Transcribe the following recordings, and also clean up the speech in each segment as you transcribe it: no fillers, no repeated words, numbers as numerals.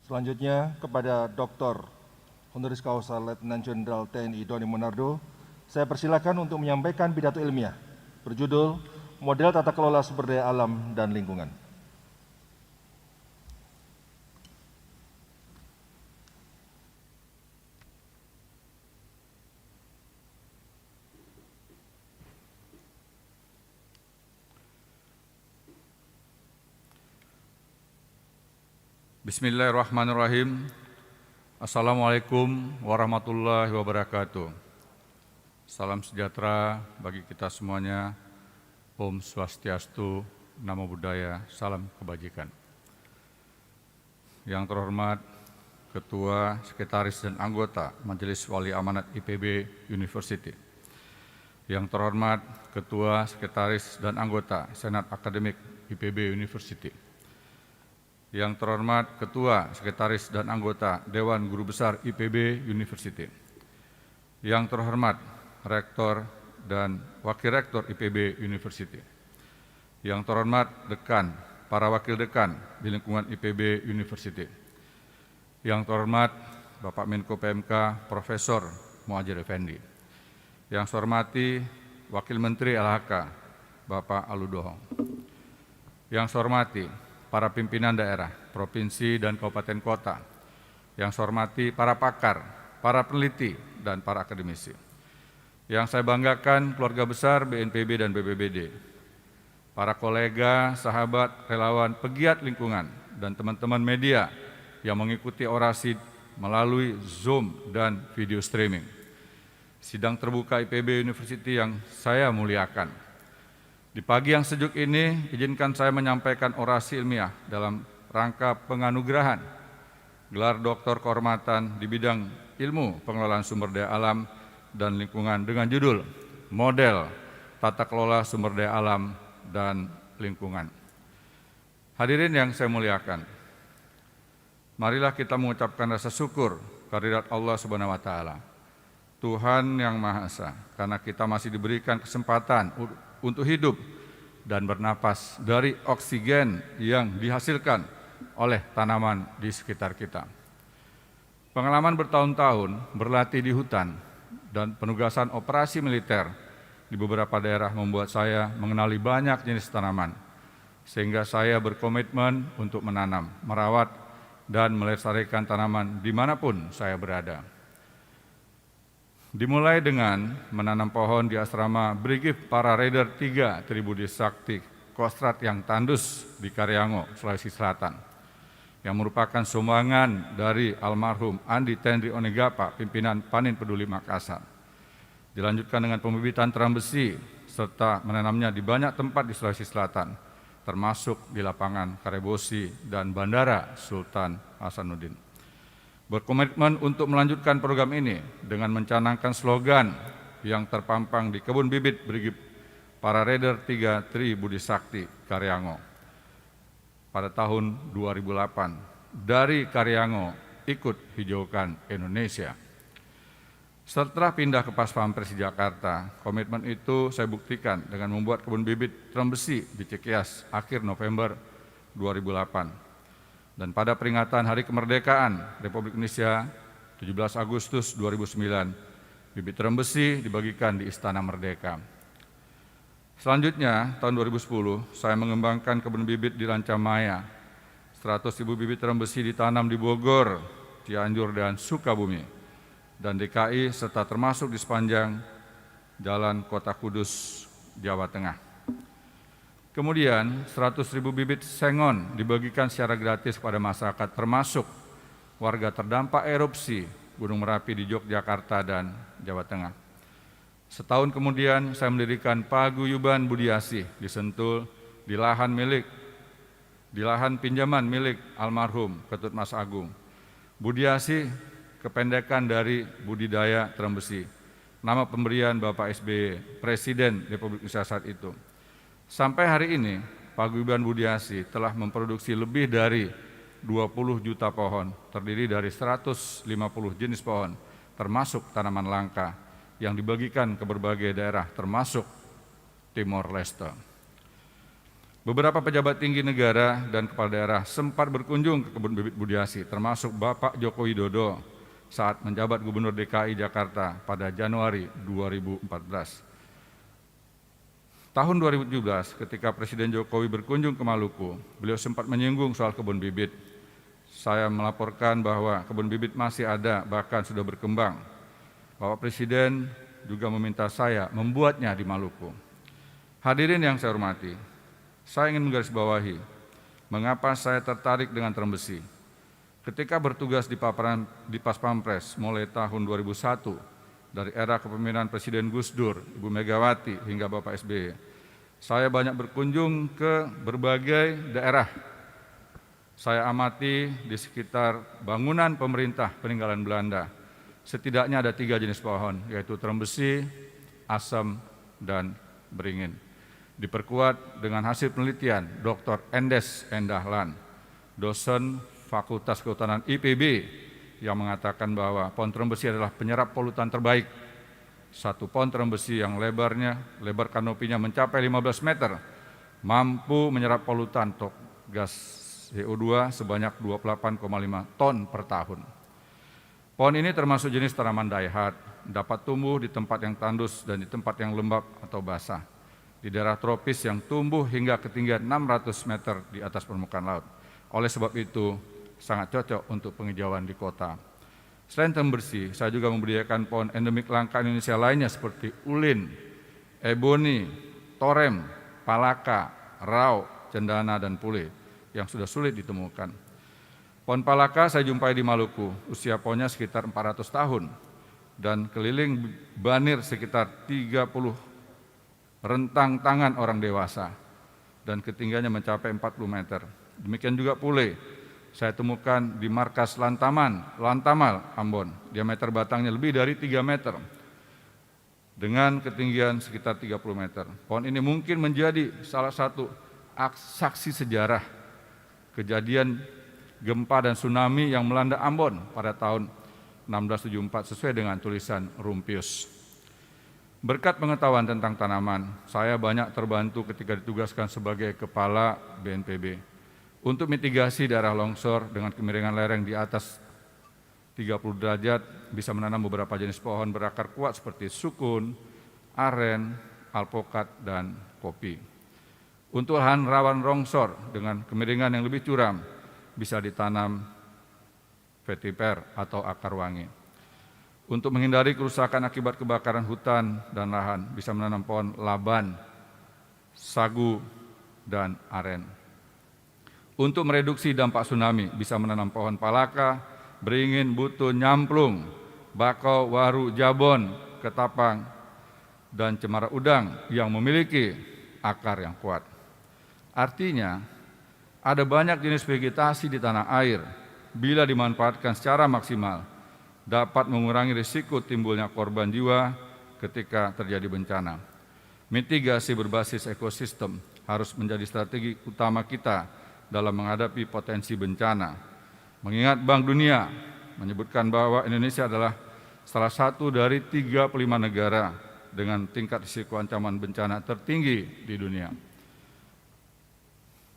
Selanjutnya kepada Dr. Honoris Causa Letnan Jenderal TNI Doni Monardo, saya persilakan untuk menyampaikan pidato ilmiah berjudul Model Tata Kelola Sumber Daya Alam dan Lingkungan. Bismillahirrahmanirrahim. Assalamualaikum warahmatullahi wabarakatuh. Salam sejahtera bagi kita semuanya. Om Swastiastu, Namo Buddhaya, salam kebajikan. Yang terhormat Ketua, Sekretaris, dan anggota Majelis Wali Amanat IPB University. Yang terhormat Ketua, Sekretaris, dan anggota Senat Akademik IPB University. Yang terhormat Ketua, Sekretaris, dan anggota Dewan Guru Besar IPB University. Yang terhormat Rektor dan Wakil Rektor IPB University. Yang terhormat Dekan, para Wakil Dekan di lingkungan IPB University. Yang terhormat Bapak Menko PMK Profesor Muhadjir Effendi. Yang saya hormati Wakil Menteri LHK Bapak Aludohong. Yang saya hormati para pimpinan daerah, provinsi, dan kabupaten kota. Yang saya hormati para pakar, para peneliti, dan para akademisi. Yang saya banggakan keluarga besar BNPB dan BPBD, para kolega, sahabat, relawan, pegiat lingkungan, dan teman-teman media yang mengikuti orasi melalui Zoom dan video streaming. Sidang terbuka IPB University yang saya muliakan. Di pagi yang sejuk ini, izinkan saya menyampaikan orasi ilmiah dalam rangka penganugerahan gelar doktor kehormatan di bidang ilmu pengelolaan sumber daya alam dan lingkungan dengan judul Model Tata Kelola Sumber Daya Alam dan Lingkungan. Hadirin yang saya muliakan, marilah kita mengucapkan rasa syukur kehadirat Allah Subhanahu wa Ta'ala, Tuhan yang Maha Esa, karena kita masih diberikan kesempatan untuk hidup dan bernapas dari oksigen yang dihasilkan oleh tanaman di sekitar kita. Pengalaman bertahun-tahun berlatih di hutan dan penugasan operasi militer di beberapa daerah membuat saya mengenali banyak jenis tanaman, sehingga saya berkomitmen untuk menanam, merawat, dan melestarikan tanaman dimanapun saya berada. Dimulai dengan menanam pohon di asrama Brigif Para Raider 3 Tribudi Sakti Kostrat yang tandus di Karyango, Sulawesi Selatan, yang merupakan sumbangan dari almarhum Andi Tendri Onegapa, pimpinan Panin Peduli Makassar. Dilanjutkan dengan pembibitan terang besi, serta menanamnya di banyak tempat di Sulawesi Selatan, termasuk di lapangan Karebosi dan Bandara Sultan Hasanuddin. Berkomitmen untuk melanjutkan program ini dengan mencanangkan slogan yang terpampang di kebun bibit Brigif Para Raider 3 Tribudi Sakti Karyango pada tahun 2008. Dari Karyango ikut hijaukan Indonesia. Setelah pindah ke Pas Pampres di Jakarta, komitmen itu saya buktikan dengan membuat kebun bibit terang besi di Cikias akhir November 2008. Dan pada peringatan Hari Kemerdekaan Republik Indonesia 17 Agustus 2009, bibit terang besi dibagikan di Istana Merdeka. Selanjutnya, tahun 2010, saya mengembangkan kebun bibit di Lancamaya. 100.000 bibit terang besi ditanam di Bogor, Cianjur, dan Sukabumi, dan DKI, serta termasuk di sepanjang Jalan Kota Kudus, Jawa Tengah. Kemudian 100.000 bibit sengon dibagikan secara gratis kepada masyarakat, termasuk warga terdampak erupsi Gunung Merapi di Yogyakarta dan Jawa Tengah. Setahun kemudian saya mendirikan Paguyuban Budiasih di Sentul di lahan pinjaman milik almarhum Ketut Mas Agung. Budiasih kependekan dari budidaya terang besi, nama pemberian Bapak SBY, Presiden Republik Indonesia saat itu. Sampai hari ini, Paguyuban Budiasih telah memproduksi lebih dari 20 juta pohon, terdiri dari 150 jenis pohon, termasuk tanaman langka, yang dibagikan ke berbagai daerah, termasuk Timor Leste. Beberapa pejabat tinggi negara dan kepala daerah sempat berkunjung ke kebun bibit Budiasi, termasuk Bapak Joko Widodo saat menjabat Gubernur DKI Jakarta pada Januari 2014. Tahun 2017, ketika Presiden Jokowi berkunjung ke Maluku, beliau sempat menyinggung soal kebun bibit. Saya melaporkan bahwa kebun bibit masih ada, bahkan sudah berkembang. Bapak Presiden juga meminta saya membuatnya di Maluku. Hadirin yang saya hormati, saya ingin menggarisbawahi mengapa saya tertarik dengan Terembesi. Ketika bertugas di Pas Pampres mulai tahun 2001, dari era kepemimpinan Presiden Gus Dur, Ibu Megawati, hingga Bapak SBY, saya banyak berkunjung ke berbagai daerah. Saya amati di sekitar bangunan pemerintah peninggalan Belanda, setidaknya ada 3 jenis pohon, yaitu Terembesi, Asem, dan Beringin. Diperkuat dengan hasil penelitian Dr. Endes Endahlan, dosen Fakultas Kehutanan IPB, yang mengatakan bahwa pohon terembesi adalah penyerap polutan terbaik. Satu pohon terembesi yang lebar kanopinya mencapai 15 meter, mampu menyerap polutan gas CO2 sebanyak 28,5 ton per tahun. Pohon ini termasuk jenis tanaman daihat, dapat tumbuh di tempat yang tandus dan di tempat yang lembab atau basah, di daerah tropis yang tumbuh hingga ketinggian 600 meter di atas permukaan laut. Oleh sebab itu, sangat cocok untuk penghijauan di kota. Selain Terembesi, saya juga membudidayakan pohon endemik langka Indonesia lainnya seperti ulin, eboni, torem, palaka, rau, cendana, dan pule yang sudah sulit ditemukan. Pohon palaka saya jumpai di Maluku, usia pohonnya sekitar 400 tahun, dan keliling banir sekitar 30 rentang tangan orang dewasa, dan ketinggiannya mencapai 40 meter. Demikian juga pule, saya temukan di markas Lantamal, Ambon. Diameter batangnya lebih dari 3 meter, dengan ketinggian sekitar 30 meter. Pohon ini mungkin menjadi salah satu saksi sejarah kejadian gempa dan tsunami yang melanda Ambon pada tahun 1674 sesuai dengan tulisan Rumpius. Berkat pengetahuan tentang tanaman, saya banyak terbantu ketika ditugaskan sebagai Kepala BNPB untuk mitigasi daerah longsor dengan kemiringan lereng di atas 30 derajat, bisa menanam beberapa jenis pohon berakar kuat seperti sukun, aren, alpokat, dan kopi. Untuk lahan rawan longsor dengan kemiringan yang lebih curam, bisa ditanam vetiver atau akar wangi. Untuk menghindari kerusakan akibat kebakaran hutan dan lahan, bisa menanam pohon laban, sagu, dan aren. Untuk mereduksi dampak tsunami, bisa menanam pohon palaka, beringin, butun, nyamplung, bakau, waru, jabon, ketapang, dan cemara udang yang memiliki akar yang kuat. Artinya, ada banyak jenis vegetasi di tanah air, bila dimanfaatkan secara maksimal, dapat mengurangi risiko timbulnya korban jiwa ketika terjadi bencana. Mitigasi berbasis ekosistem harus menjadi strategi utama kita dalam menghadapi potensi bencana. Mengingat Bank Dunia menyebutkan bahwa Indonesia adalah salah satu dari 35 negara dengan tingkat risiko ancaman bencana tertinggi di dunia.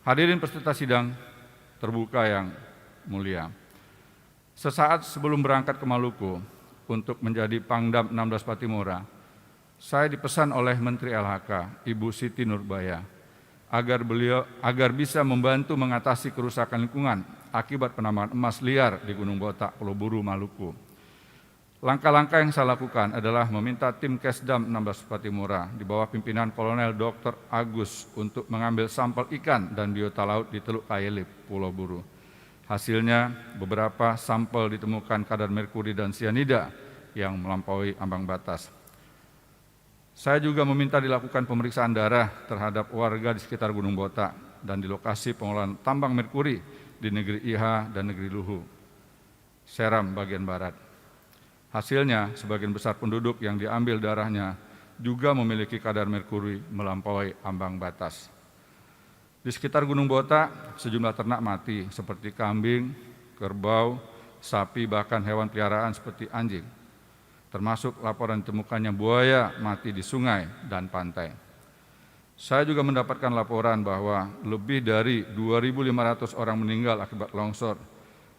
Hadirin peserta sidang terbuka yang mulia, sesaat sebelum berangkat ke Maluku untuk menjadi Pangdam 16 Patimura, saya dipesan oleh Menteri LHK, Ibu Siti Nurbaya, agar bisa membantu mengatasi kerusakan lingkungan akibat penambangan emas liar di Gunung Botak, Pulau Buru, Maluku. Langkah-langkah yang saya lakukan adalah meminta tim Kesdam 16 Patimura di bawah pimpinan Kolonel Dr. Agus untuk mengambil sampel ikan dan biota laut di Teluk Kayelip, Pulau Buru. Hasilnya, beberapa sampel ditemukan kadar merkuri dan sianida yang melampaui ambang batas. Saya juga meminta dilakukan pemeriksaan darah terhadap warga di sekitar Gunung Botak dan di lokasi pengolahan tambang merkuri di negeri Iha dan negeri Luhu, Seram bagian barat. Hasilnya, sebagian besar penduduk yang diambil darahnya juga memiliki kadar merkuri melampaui ambang batas. Di sekitar Gunung Botak, sejumlah ternak mati seperti kambing, kerbau, sapi, bahkan hewan peliharaan seperti anjing. Termasuk laporan ditemukannya buaya mati di sungai dan pantai. Saya juga mendapatkan laporan bahwa lebih dari 2.500 orang meninggal akibat longsor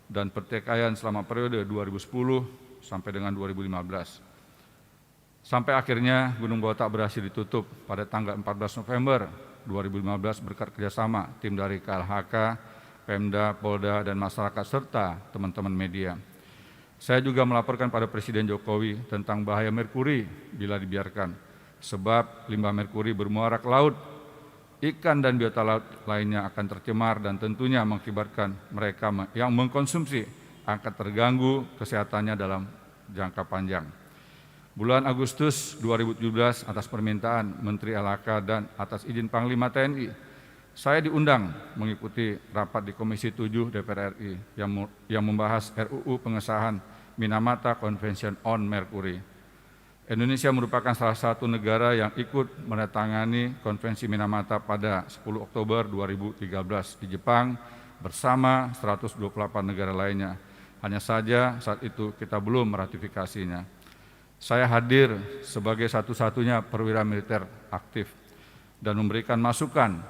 dan pertikaian selama periode 2010 sampai dengan 2015. Sampai akhirnya Gunung Botak berhasil ditutup pada tanggal 14 November 2015 berkat kerjasama tim dari KLHK, Pemda, Polda, dan masyarakat serta teman-teman media. Saya juga melaporkan pada Presiden Jokowi tentang bahaya merkuri bila dibiarkan. Sebab limbah merkuri bermuara ke laut, ikan dan biota laut lainnya akan tercemar dan tentunya mengakibatkan mereka yang mengkonsumsi akan terganggu kesehatannya dalam jangka panjang. Bulan Agustus 2017 atas permintaan Menteri LHK dan atas izin Panglima TNI, saya diundang mengikuti rapat di Komisi 7 DPR RI yang membahas RUU pengesahan Minamata Convention on Mercury. Indonesia merupakan salah satu negara yang ikut menandatangani Konvensi Minamata pada 10 Oktober 2013 di Jepang bersama 128 negara lainnya. Hanya saja saat itu kita belum meratifikasinya. Saya hadir sebagai satu-satunya perwira militer aktif dan memberikan masukan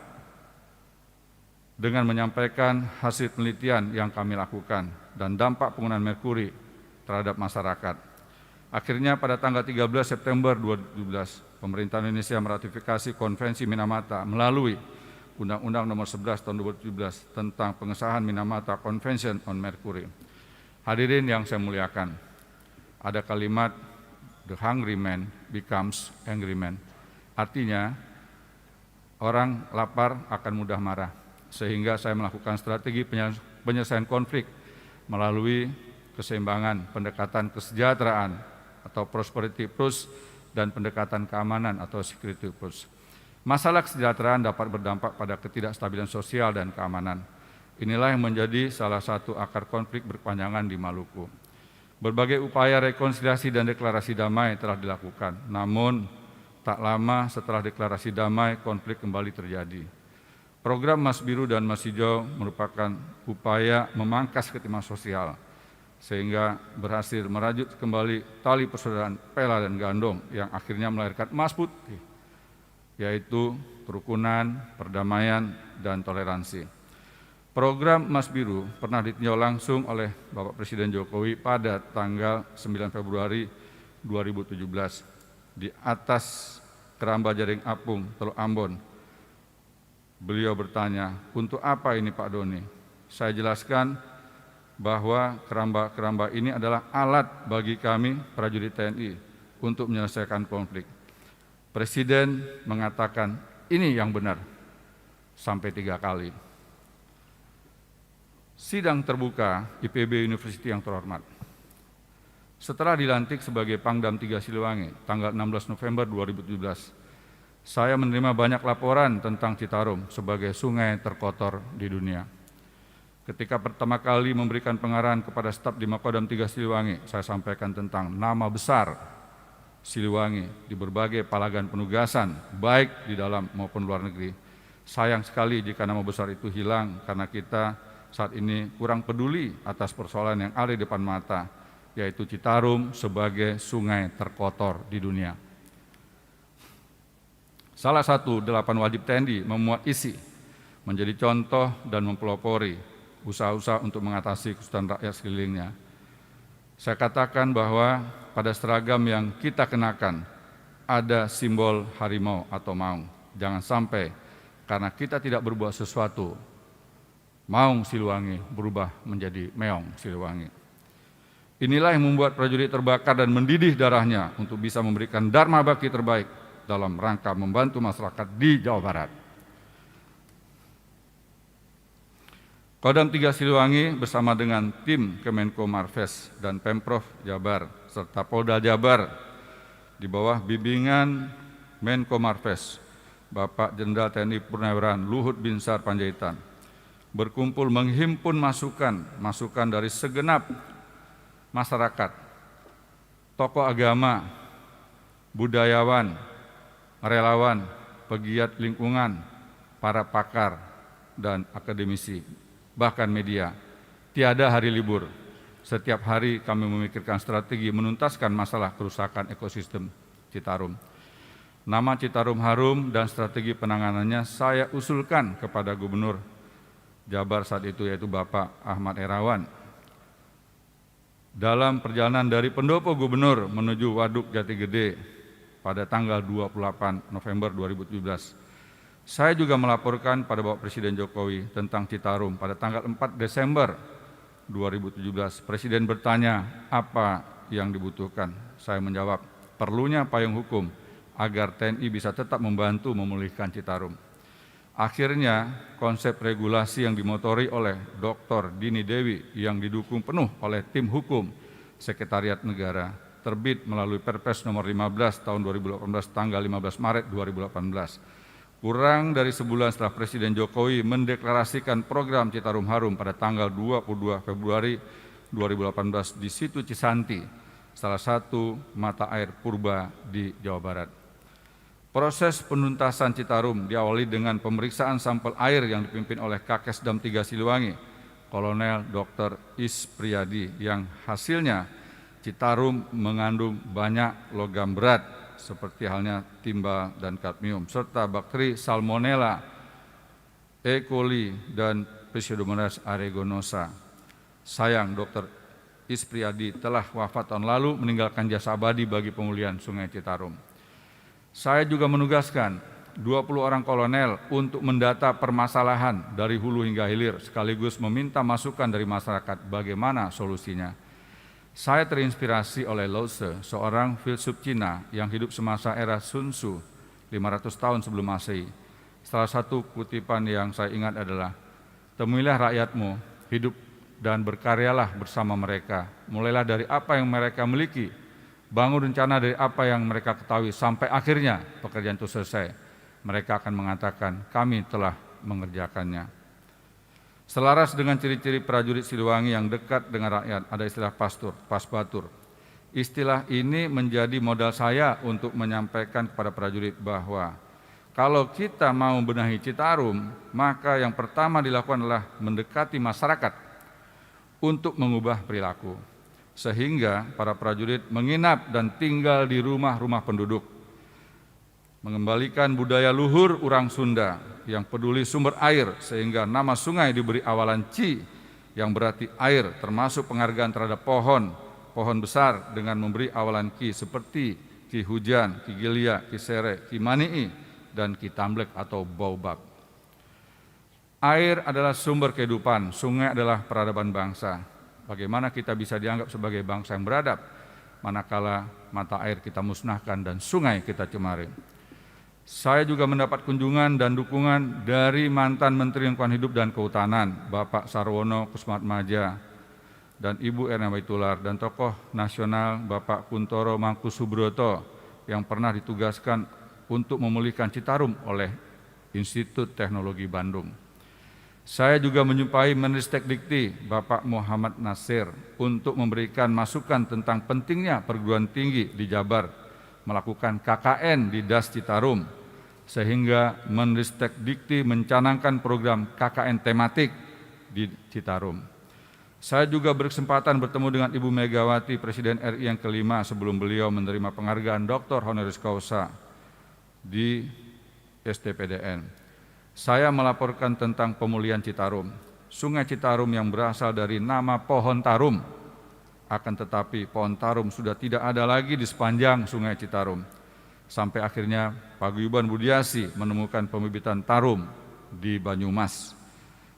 dengan menyampaikan hasil penelitian yang kami lakukan dan dampak penggunaan merkuri terhadap masyarakat. Akhirnya pada tanggal 13 September 2017, pemerintah Indonesia meratifikasi Konvensi Minamata melalui Undang-Undang Nomor 11 Tahun 2017 tentang pengesahan Minamata Convention on Mercury. Hadirin yang saya muliakan, ada kalimat "the hungry man becomes angry man". Artinya, orang lapar akan mudah marah. Sehingga saya melakukan strategi penyelesaian konflik melalui keseimbangan pendekatan kesejahteraan atau prosperity approach dan pendekatan keamanan atau security approach. Masalah kesejahteraan dapat berdampak pada ketidakstabilan sosial dan keamanan. Inilah yang menjadi salah satu akar konflik berkepanjangan di Maluku. Berbagai upaya rekonsiliasi dan deklarasi damai telah dilakukan, namun tak lama setelah deklarasi damai, konflik kembali terjadi. Program Mas Biru dan Mas Hijau merupakan upaya memangkas ketimpangan sosial, sehingga berhasil merajut kembali tali persaudaraan Pela dan Gandong yang akhirnya melahirkan emas putih, yaitu kerukunan, perdamaian, dan toleransi. Program Mas Biru pernah ditinjau langsung oleh Bapak Presiden Jokowi pada tanggal 9 Februari 2017 di atas Keramba Jaring Apung, Teluk Ambon. Beliau bertanya, "Untuk apa ini Pak Doni?" Saya jelaskan bahwa keramba-keramba ini adalah alat bagi kami prajurit TNI untuk menyelesaikan konflik. Presiden mengatakan ini yang benar sampai 3 kali. Sidang terbuka IPB University yang terhormat. Setelah dilantik sebagai Pangdam 3 Siliwangi tanggal 16 November 2017, saya menerima banyak laporan tentang Citarum sebagai sungai terkotor di dunia. Ketika pertama kali memberikan pengarahan kepada staf di Makodam 3 Siliwangi, saya sampaikan tentang nama besar Siliwangi di berbagai palagan penugasan, baik di dalam maupun luar negeri. Sayang sekali jika nama besar itu hilang karena kita saat ini kurang peduli atas persoalan yang ada di depan mata, yaitu Citarum sebagai sungai terkotor di dunia. Salah satu 8 wajib TNI memuat isi menjadi contoh dan mempelopori usaha-usaha untuk mengatasi kesulitan rakyat sekelilingnya. Saya katakan bahwa pada seragam yang kita kenakan ada simbol harimau atau maung. Jangan sampai karena kita tidak berbuat sesuatu, maung Siliwangi berubah menjadi meong Siliwangi. Inilah yang membuat prajurit terbakar dan mendidih darahnya untuk bisa memberikan dharma bakti terbaik dalam rangka membantu masyarakat di Jawa Barat. Kodam 3 Siliwangi bersama dengan tim Kemenko Marves dan Pemprov Jabar serta Polda Jabar di bawah bimbingan Menko Marves, Bapak Jenderal TNI Purnawirawan Luhut Binsar Panjaitan, berkumpul menghimpun masukan dari segenap masyarakat, tokoh agama, budayawan, relawan, pegiat lingkungan, para pakar, dan akademisi, bahkan media. Tiada hari libur. Setiap hari kami memikirkan strategi menuntaskan masalah kerusakan ekosistem Citarum. Nama Citarum harum dan strategi penanganannya saya usulkan kepada Gubernur Jabar saat itu, yaitu Bapak Ahmad Herawan. Dalam perjalanan dari pendopo gubernur menuju Waduk Jati Gede pada tanggal 28 November 2017, saya juga melaporkan pada Bapak Presiden Jokowi tentang Citarum pada tanggal 4 Desember 2017. Presiden bertanya apa yang dibutuhkan. Saya menjawab, perlunya payung hukum agar TNI bisa tetap membantu memulihkan Citarum. Akhirnya, konsep regulasi yang dimotori oleh Dr. Dini Dewi yang didukung penuh oleh tim hukum Sekretariat Negara terbit melalui Perpres nomor 15 tahun 2018 tanggal 15 Maret 2018. Kurang dari sebulan setelah Presiden Jokowi mendeklarasikan program Citarum Harum pada tanggal 22 Februari 2018 di Situ Cisanti, salah satu mata air purba di Jawa Barat. Proses penuntasan Citarum diawali dengan pemeriksaan sampel air yang dipimpin oleh Kakesdam 3 Siliwangi, Kolonel Dr. Ispriyadi, yang hasilnya Citarum mengandung banyak logam berat seperti halnya timba dan kadmium, serta bakteri Salmonella, E. coli, dan Pseudomonas aeruginosa. Sayang, Dr. Ispriyadi telah wafat tahun lalu meninggalkan jasa abadi bagi pemulihan Sungai Citarum. Saya juga menugaskan 20 orang kolonel untuk mendata permasalahan dari hulu hingga hilir sekaligus meminta masukan dari masyarakat bagaimana solusinya. Saya terinspirasi oleh Lao Tse, seorang filsuf Cina yang hidup semasa era Sun Tzu 500 tahun sebelum Masehi. Salah satu kutipan yang saya ingat adalah, temuilah rakyatmu, hidup dan berkaryalah bersama mereka. Mulailah dari apa yang mereka miliki, bangun rencana dari apa yang mereka ketahui sampai akhirnya pekerjaan itu selesai. Mereka akan mengatakan, kami telah mengerjakannya. Selaras dengan ciri-ciri prajurit Siliwangi yang dekat dengan rakyat, ada istilah pasbatur. Istilah ini menjadi modal saya untuk menyampaikan kepada prajurit bahwa kalau kita mau benahi Citarum, maka yang pertama dilakukan adalah mendekati masyarakat untuk mengubah perilaku, sehingga para prajurit menginap dan tinggal di rumah-rumah penduduk, mengembalikan budaya luhur orang Sunda yang peduli sumber air, sehingga nama sungai diberi awalan Ci yang berarti air, termasuk penghargaan terhadap pohon besar dengan memberi awalan Ki seperti Ki Hujan, Ki Gilia, Ki Sere, Ki Mani'i, dan Ki Tamblek atau Baobab. Air adalah sumber kehidupan, sungai adalah peradaban bangsa. Bagaimana kita bisa dianggap sebagai bangsa yang beradab manakala mata air kita musnahkan dan sungai kita cemari? Saya juga mendapat kunjungan dan dukungan dari mantan Menteri Lingkungan Hidup dan Kehutanan, Bapak Sarwono Kussumatmaja dan Ibu Erna Baitular, dan tokoh nasional Bapak Kuntoro Mangkusubroto yang pernah ditugaskan untuk memulihkan Citarum oleh Institut Teknologi Bandung. Saya juga menjumpai Menristek Dikti Bapak Muhammad Nasir untuk memberikan masukan tentang pentingnya perguruan tinggi di Jabar melakukan KKN di Das Citarum, sehingga Menristek Dikti mencanangkan program KKN tematik di Citarum. Saya juga berkesempatan bertemu dengan Ibu Megawati, Presiden RI yang kelima, sebelum beliau menerima penghargaan Dr. Honoris Causa di STPDN. Saya melaporkan tentang pemulihan Citarum. Sungai Citarum yang berasal dari nama pohon tarum, akan tetapi pohon tarum sudah tidak ada lagi di sepanjang Sungai Citarum. Sampai akhirnya Paguyuban Budiasi menemukan pembibitan tarum di Banyumas.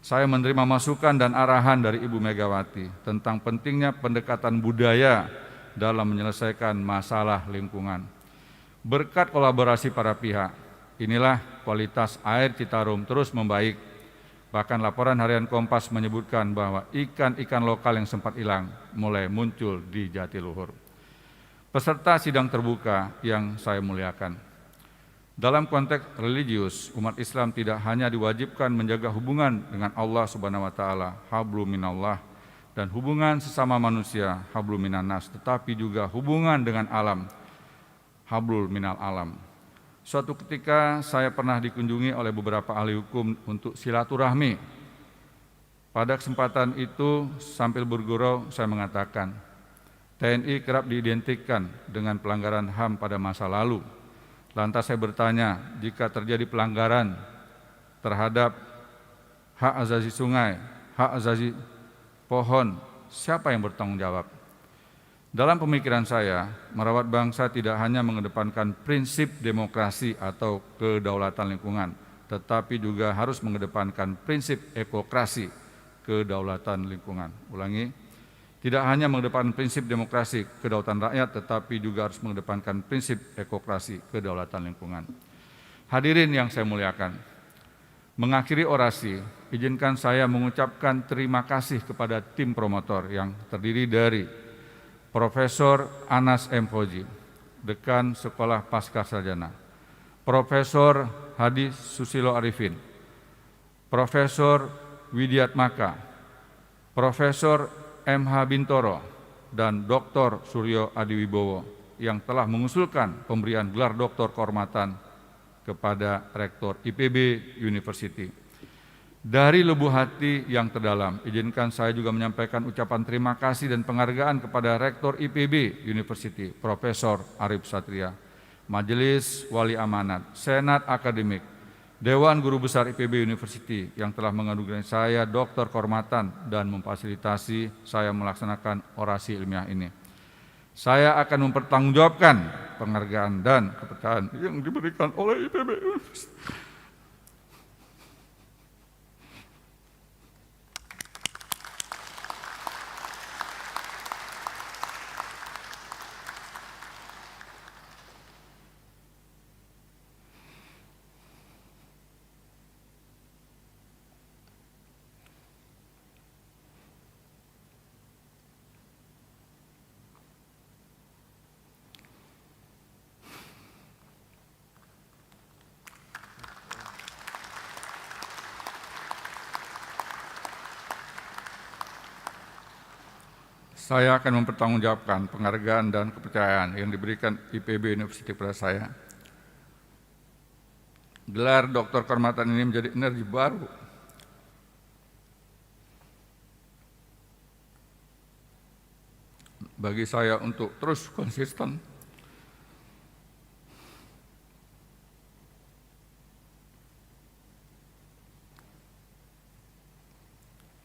Saya menerima masukan dan arahan dari Ibu Megawati tentang pentingnya pendekatan budaya dalam menyelesaikan masalah lingkungan. Berkat kolaborasi para pihak, inilah kualitas air Citarum terus membaik. Bahkan laporan harian Kompas menyebutkan bahwa ikan-ikan lokal yang sempat hilang mulai muncul di Jatiluhur. Peserta sidang terbuka yang saya muliakan, dalam konteks religius, umat Islam tidak hanya diwajibkan menjaga hubungan dengan Allah Subhanahu wa taala, hablum minallah, dan hubungan sesama manusia, hablum minannas, tetapi juga hubungan dengan alam, hablul minal alam. Suatu ketika saya pernah dikunjungi oleh beberapa ahli hukum untuk silaturahmi. Pada kesempatan itu sambil bergurau saya mengatakan, TNI kerap diidentikan dengan pelanggaran HAM pada masa lalu. Lantas saya bertanya, jika terjadi pelanggaran terhadap hak asasi sungai, hak asasi pohon, siapa yang bertanggung jawab? Dalam pemikiran saya, merawat bangsa tidak hanya mengedepankan prinsip demokrasi atau kedaulatan lingkungan, tetapi juga harus mengedepankan prinsip ekokrasi, kedaulatan lingkungan. Ulangi, tidak hanya mengedepankan prinsip demokrasi, kedaulatan rakyat, tetapi juga harus mengedepankan prinsip ekokrasi, kedaulatan lingkungan. Hadirin yang saya muliakan, mengakhiri orasi, izinkan saya mengucapkan terima kasih kepada tim promotor yang terdiri dari Profesor Anas M. Fauzi, Dekan Sekolah Pascasarjana, Profesor Hadi Susilo Arifin, Profesor Widiat Maka, Profesor M.H. Bintoro, dan Dr. Suryo Adiwibowo yang telah mengusulkan pemberian gelar doktor kehormatan kepada Rektor IPB University. Dari lubuk hati yang terdalam, izinkan saya juga menyampaikan ucapan terima kasih dan penghargaan kepada Rektor IPB University, Profesor Arif Satria, Majelis Wali Amanat, Senat Akademik, Dewan Guru Besar IPB University yang telah menganugerahi saya doktor kehormatan dan memfasilitasi saya melaksanakan orasi ilmiah ini. Saya akan mempertanggungjawabkan penghargaan dan kepercayaan yang diberikan oleh IPB University. Saya akan mempertanggungjawabkan penghargaan dan kepercayaan yang diberikan IPB University kepada saya. Gelar doktor kehormatan ini menjadi energi baru bagi saya untuk terus konsisten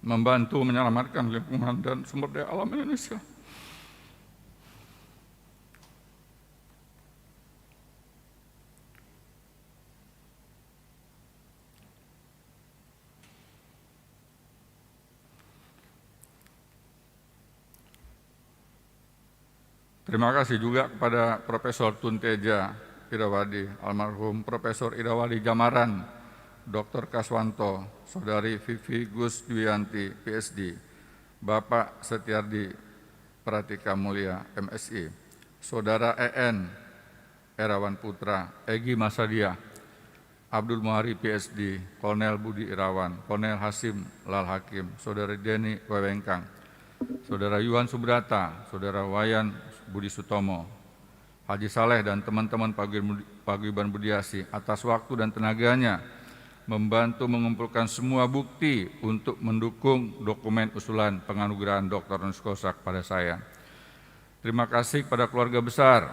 membantu menyelamatkan lingkungan dan sumber daya alam Indonesia. Terima kasih juga kepada Profesor Tunteja Idawadi, almarhum Profesor Idawadi Jamaran, Dr. Kaswanto, Saudari Vivi Gus Dwianti, PSD, Bapak Setiardi Pratika Mulia, MSI, Saudara EN, Erawan Putra, Egy Masadia, Abdul Muhari, PSD, Kolonel Budi Irawan, Kolonel Hasim Lal Hakim, Saudara Deni Wewengkang, Saudara Yuan Subrata, Saudara Wayan Budi Sutomo, Haji Saleh dan teman-teman Paguyuban Budiasi atas waktu dan tenaganya membantu mengumpulkan semua bukti untuk mendukung dokumen usulan penganugerahan Dr. Honoris Causa pada saya. Terima kasih kepada keluarga besar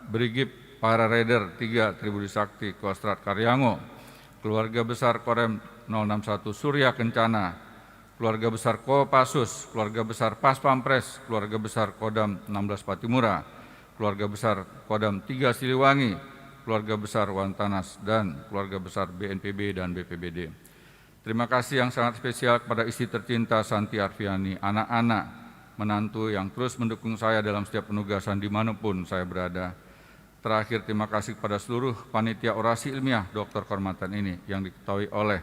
Brigip Para Raider 3 Tribudi Sakti Kostrad Karyango, keluarga besar Korem 061 Surya Kencana, keluarga besar Kopassus, keluarga besar Pas Pampres, keluarga besar Kodam 16 Patimura, keluarga besar Kodam 3 Siliwangi, keluarga besar Wantanas, dan keluarga besar BNPB dan BPBD. Terima kasih yang sangat spesial kepada istri tercinta Santi Arfiani, anak-anak, menantu yang terus mendukung saya dalam setiap penugasan dimanapun saya berada. Terakhir, terima kasih kepada seluruh panitia orasi ilmiah Doktor Kehormatan ini yang diketahui oleh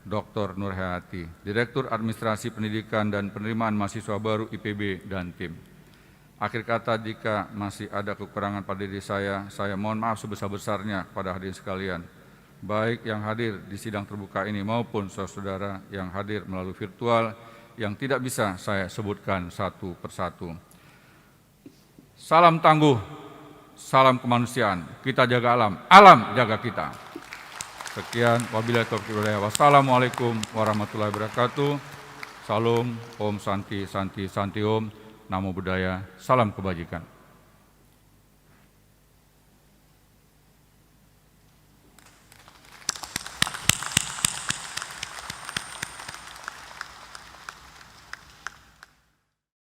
Dr. Nur Hayati, Direktur Administrasi Pendidikan dan Penerimaan Mahasiswa Baru IPB dan tim. Akhir kata, jika masih ada kekurangan pada diri saya mohon maaf sebesar-besarnya kepada hadirin sekalian, baik yang hadir di sidang terbuka ini maupun saudara-saudara yang hadir melalui virtual yang tidak bisa saya sebutkan satu persatu. Salam tangguh, salam kemanusiaan, kita jaga alam, alam jaga kita. Sekian, wabillahi taufiq wal hidayah. Wassalamualaikum warahmatullahi wabarakatuh. Salam, Om Santi, Santi, Santi Om. Namo Buddhaya, salam kebajikan.